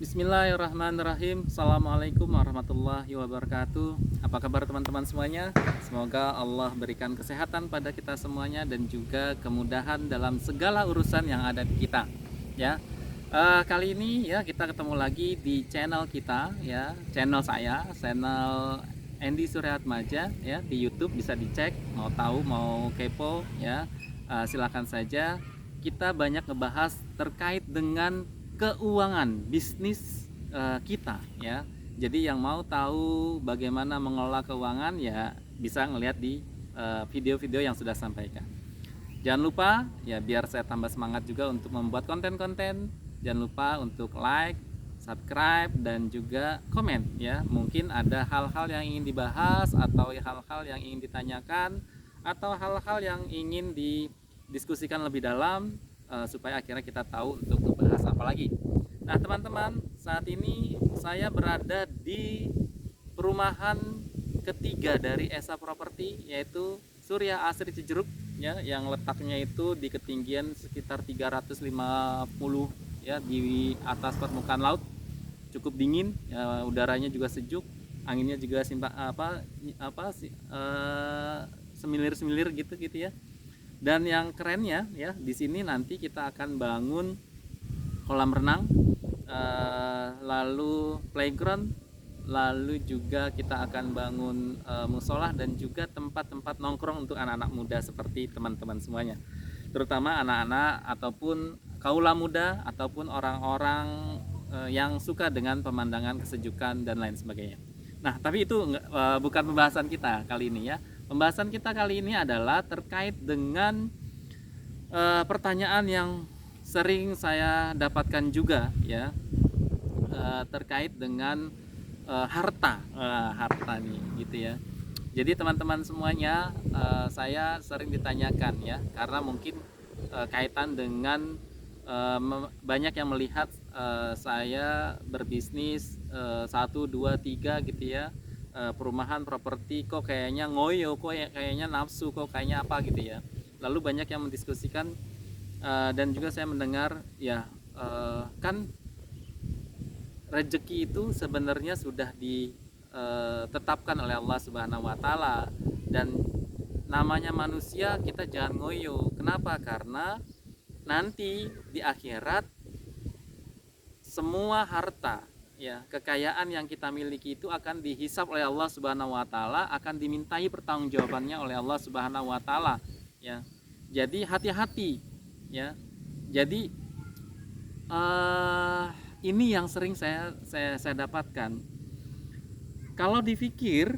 Bismillahirrahmanirrahim. Assalamualaikum warahmatullahi wabarakatuh. Apa kabar teman-teman semuanya? Semoga Allah berikan kesehatan pada kita semuanya dan juga kemudahan dalam segala urusan yang ada di kita. Ya, kali ini ya kita ketemu lagi di channel kita, ya, channel saya, channel Andy Suryaatmaja, ya, di YouTube bisa dicek. Mau tahu, mau kepo, ya, silakan saja. Kita banyak ngebahas terkait dengan keuangan bisnis kita, ya. Jadi yang mau tahu bagaimana mengelola keuangan ya bisa ngelihat di video-video yang sudah sampaikan. Jangan lupa ya, biar saya tambah semangat juga untuk membuat konten-konten. Jangan lupa untuk like, subscribe dan juga komen, ya. Mungkin ada hal-hal yang ingin dibahas atau hal-hal yang ingin ditanyakan atau hal-hal yang ingin didiskusikan lebih dalam, supaya akhirnya kita tahu untuk membahas apa lagi. Nah teman-teman, saat ini saya berada di perumahan ketiga dari Esa Property, yaitu Surya Asri Cijeruk, ya, yang letaknya itu di ketinggian sekitar 350, ya, di atas permukaan laut. Cukup dingin, ya, udaranya juga sejuk, anginnya juga semilir-semilir gitu ya. Dan yang kerennya ya, di sini nanti kita akan bangun kolam renang, lalu playground, lalu juga kita akan bangun musola dan juga tempat-tempat nongkrong untuk anak-anak muda seperti teman-teman semuanya, terutama anak-anak ataupun kaula muda ataupun orang-orang yang suka dengan pemandangan kesejukan dan lain sebagainya. Nah, tapi itu bukan pembahasan kita kali ini, ya. Pembahasan kita kali ini adalah terkait dengan pertanyaan yang sering saya dapatkan juga, ya, terkait dengan harta nih, gitu ya. Jadi teman-teman semuanya, saya sering ditanyakan, ya, karena mungkin kaitan dengan banyak yang melihat saya berbisnis 1, 2, 3 gitu ya, perumahan properti kok kayaknya ngoyo, kok kayaknya nafsu, kok kayaknya apa gitu ya. Lalu banyak yang mendiskusikan, dan juga saya mendengar, ya, kan rezeki itu sebenarnya sudah ditetapkan oleh Allah Subhanahu wa taala, dan namanya manusia kita jangan ngoyo. Kenapa? Karena nanti di akhirat semua harta, ya, kekayaan yang kita miliki itu akan dihisap oleh Allah Subhanahu wa taala, akan dimintai pertanggungjawabannya oleh Allah Subhanahu wa taala, ya. Jadi hati-hati, ya. Jadi ini yang sering saya dapatkan. Kalau dipikir,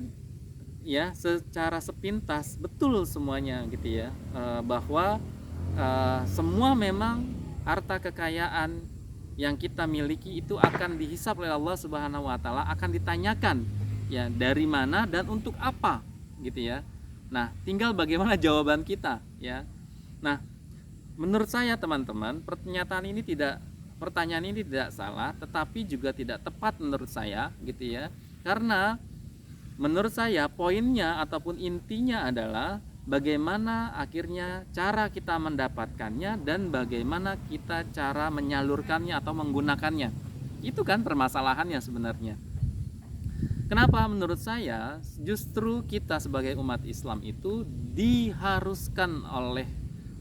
ya, secara sepintas betul semuanya gitu ya, bahwa semua memang harta kekayaan yang kita miliki itu akan dihisap oleh Allah Subhanahu wa taala, akan ditanyakan, ya, dari mana dan untuk apa gitu ya. Nah, tinggal bagaimana jawaban kita, ya. Nah, menurut saya teman-teman, pertanyaan ini tidak salah, tetapi juga tidak tepat menurut saya gitu ya. Karena menurut saya poinnya ataupun intinya adalah bagaimana akhirnya cara kita mendapatkannya dan bagaimana kita cara menyalurkannya atau menggunakannya. Itu kan permasalahannya sebenarnya. Kenapa menurut saya justru kita sebagai umat Islam itu diharuskan oleh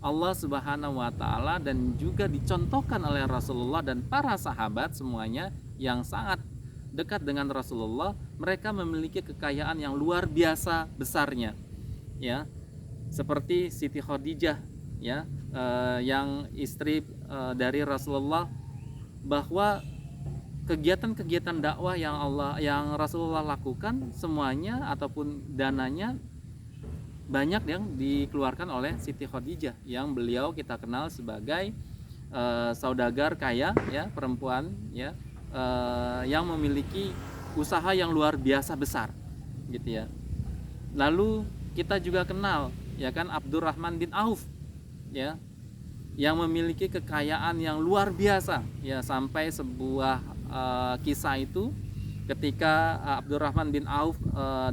Allah Subhanahu wa taala dan juga dicontohkan oleh Rasulullah dan para sahabat semuanya yang sangat dekat dengan Rasulullah, mereka memiliki kekayaan yang luar biasa besarnya, ya. Seperti Siti Khadijah, ya, yang istri dari Rasulullah, bahwa kegiatan-kegiatan dakwah yang Rasulullah lakukan semuanya ataupun dananya banyak yang dikeluarkan oleh Siti Khadijah, yang beliau kita kenal sebagai saudagar kaya, ya, perempuan, ya, yang memiliki usaha yang luar biasa besar gitu ya. Lalu kita juga kenal, ya kan, Abdurrahman bin Auf, ya, yang memiliki kekayaan yang luar biasa, ya, sampai sebuah kisah itu ketika Abdurrahman bin Auf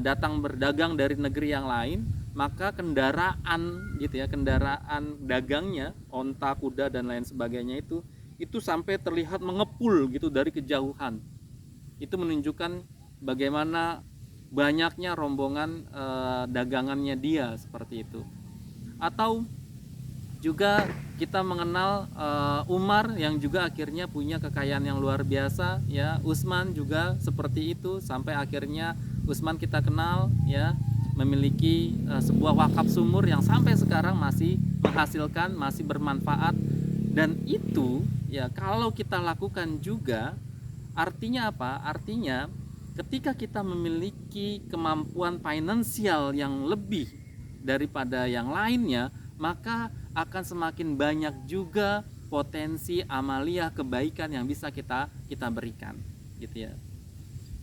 datang berdagang dari negeri yang lain, maka kendaraan gitu ya, kendaraan dagangnya, onta, kuda dan lain sebagainya itu itu sampai terlihat mengepul gitu dari kejauhan. Itu menunjukkan bagaimana banyaknya rombongan dagangannya dia, seperti itu. Atau juga kita mengenal Umar yang juga akhirnya punya kekayaan yang luar biasa, ya. Utsman juga seperti itu, sampai akhirnya Utsman kita kenal, ya, memiliki sebuah wakaf sumur yang sampai sekarang masih menghasilkan, masih bermanfaat. Dan itu, ya, kalau kita lakukan juga, artinya apa? Artinya ketika kita memiliki kemampuan finansial yang lebih daripada yang lainnya, maka akan semakin banyak juga potensi amaliyah kebaikan yang bisa kita berikan, gitu ya.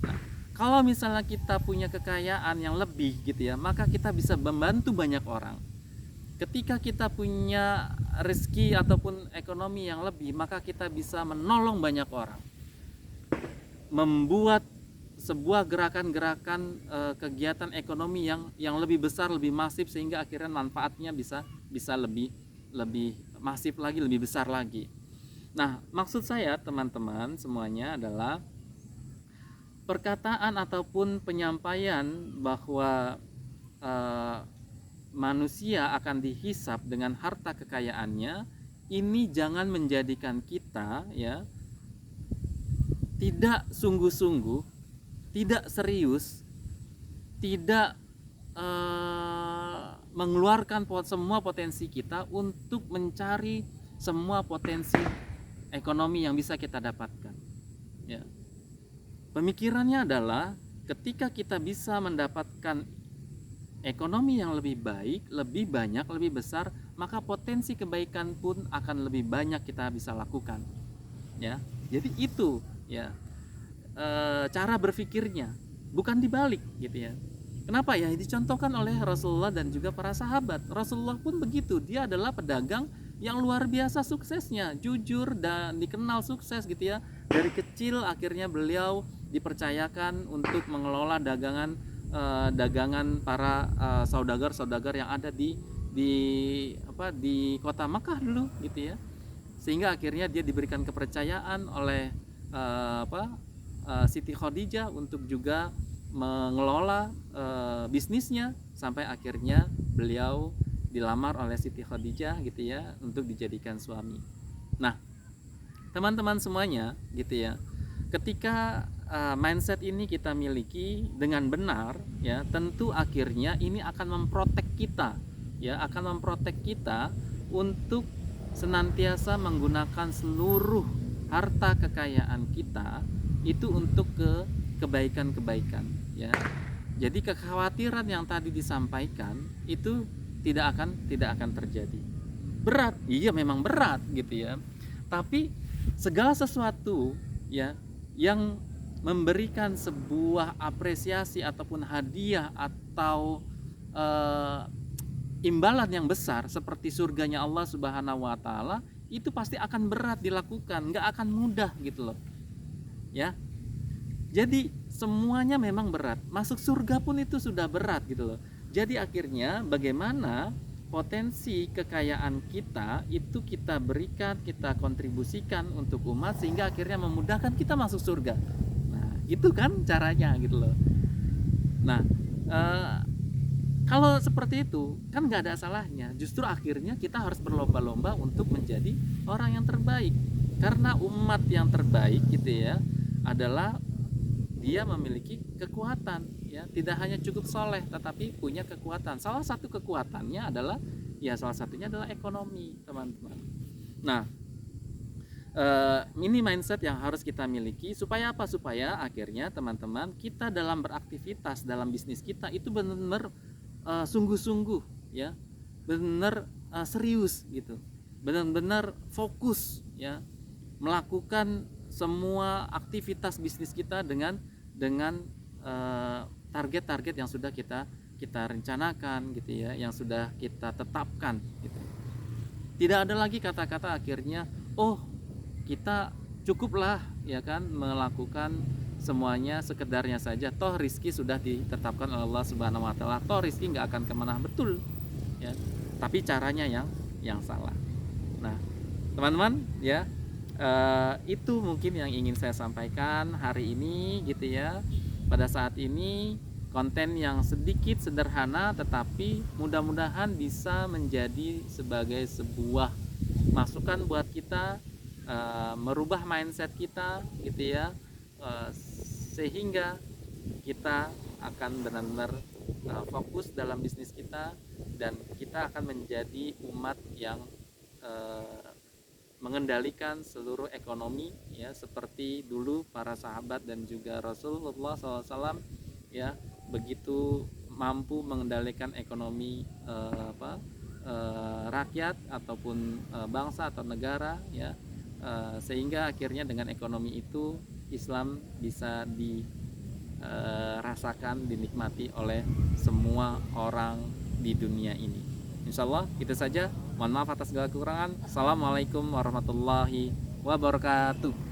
Nah, kalau misalnya kita punya kekayaan yang lebih, gitu ya, maka kita bisa membantu banyak orang. Ketika kita punya rezeki ataupun ekonomi yang lebih, maka kita bisa menolong banyak orang, membuat sebuah gerakan-gerakan kegiatan ekonomi yang lebih besar, lebih masif, sehingga akhirnya manfaatnya bisa lebih masif lagi, lebih besar lagi. Nah, maksud saya teman-teman semuanya adalah perkataan ataupun penyampaian bahwa manusia akan dihisap dengan harta kekayaannya, ini jangan menjadikan kita, ya, tidak sungguh-sungguh, tidak serius, tidak mengeluarkan semua potensi kita untuk mencari semua potensi ekonomi yang bisa kita dapatkan, ya. Pemikirannya adalah ketika kita bisa mendapatkan ekonomi yang lebih baik, lebih banyak, lebih besar, maka potensi kebaikan pun akan lebih banyak kita bisa lakukan, ya. Jadi itu, ya, cara berpikirnya, bukan dibalik, gitu ya. Kenapa? Ya dicontohkan oleh Rasulullah dan juga para sahabat. Rasulullah pun begitu, dia adalah pedagang yang luar biasa suksesnya, jujur dan dikenal sukses, gitu ya. Dari kecil akhirnya beliau dipercayakan untuk mengelola dagangan para saudagar yang ada di kota Makkah dulu, gitu ya. Sehingga akhirnya dia diberikan kepercayaan oleh Siti Khadijah untuk juga mengelola bisnisnya, sampai akhirnya beliau dilamar oleh Siti Khadijah, gitu ya, untuk dijadikan suami. Nah, teman-teman semuanya, gitu ya, ketika mindset ini kita miliki dengan benar, ya, tentu akhirnya ini akan memprotek kita, ya, akan memprotek kita untuk senantiasa menggunakan seluruh harta kekayaan kita itu untuk kebaikan-kebaikan, ya. Jadi kekhawatiran yang tadi disampaikan itu tidak akan terjadi. Berat, iya memang berat, gitu ya. Tapi segala sesuatu, ya, yang memberikan sebuah apresiasi ataupun hadiah atau imbalan yang besar seperti surganya Allah Subhanahu wa taala, itu pasti akan berat dilakukan, nggak akan mudah, gitu loh, ya. Jadi semuanya memang berat, masuk surga pun itu sudah berat, gitu loh. Jadi akhirnya bagaimana potensi kekayaan kita itu kita berikan, kita kontribusikan untuk umat, sehingga akhirnya memudahkan kita masuk surga. Nah, itu kan caranya, gitu loh. Nah, kalau seperti itu kan nggak ada salahnya. Justru akhirnya kita harus berlomba-lomba untuk menjadi orang yang terbaik, karena umat yang terbaik, gitu ya, adalah dia memiliki kekuatan, ya, tidak hanya cukup soleh tetapi punya kekuatan. Salah satu kekuatannya adalah, ya, salah satunya adalah ekonomi, teman-teman. Nah, ini mindset yang harus kita miliki supaya apa? Supaya akhirnya teman-teman kita dalam beraktivitas dalam bisnis kita itu benar-benar sungguh-sungguh, ya, benar serius, gitu, benar-benar fokus, ya, melakukan semua aktivitas bisnis kita dengan target-target yang sudah kita rencanakan, gitu ya, yang sudah kita tetapkan, gitu. Tidak ada lagi kata-kata akhirnya, oh, kita cukuplah, ya kan, melakukan semuanya sekedarnya saja, toh rizki sudah ditetapkan oleh Allah Subhanahu wa taala, toh rizki nggak akan kemana, betul, ya, tapi caranya yang salah. Nah, teman-teman, ya, Itu mungkin yang ingin saya sampaikan hari ini gitu ya. Pada saat ini konten yang sedikit sederhana tetapi mudah-mudahan bisa menjadi sebagai sebuah masukan buat kita, merubah mindset kita gitu ya, sehingga kita akan benar-benar fokus dalam bisnis kita, dan kita akan menjadi umat yang mengendalikan seluruh ekonomi ya, seperti dulu para sahabat dan juga Rasulullah SAW ya, begitu mampu mengendalikan ekonomi rakyat ataupun bangsa atau negara ya, sehingga akhirnya dengan ekonomi itu Islam bisa dirasakan, dinikmati oleh semua orang di dunia ini. Insya Allah itu saja. Mohon maaf atas segala kekurangan. Assalamualaikum warahmatullahi wabarakatuh.